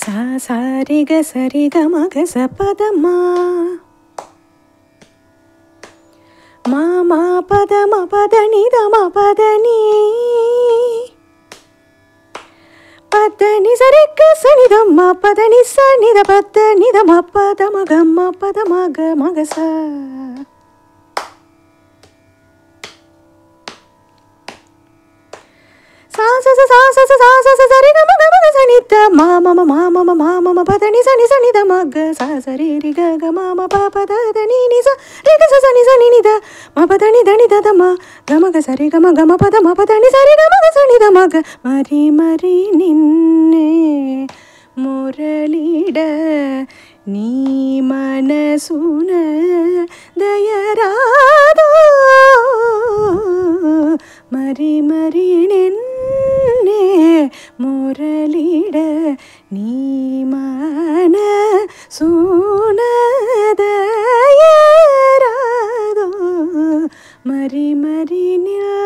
சா சாரிக சரிக மக சபதமா மாமா பதம பதனி தம பதனி பதனி சரிக சனிதம்மா பதனி சனித பதனி தம பதமகம்மா பதமக மகச மாமம பதனி சனி சனித மக சரி ரிக கம பதனி நிச ரிக சனி சனி நித மபதனி தனி ததம கமக சரி கம கம பதம பதனி சரி கமக சனித மக மரி மரி நின்னே முரளிட நீ மனசுன தயராதோ மரி மரி நின்னே முரளிட நீ மனசுன தயராதோ மரி மரி நில்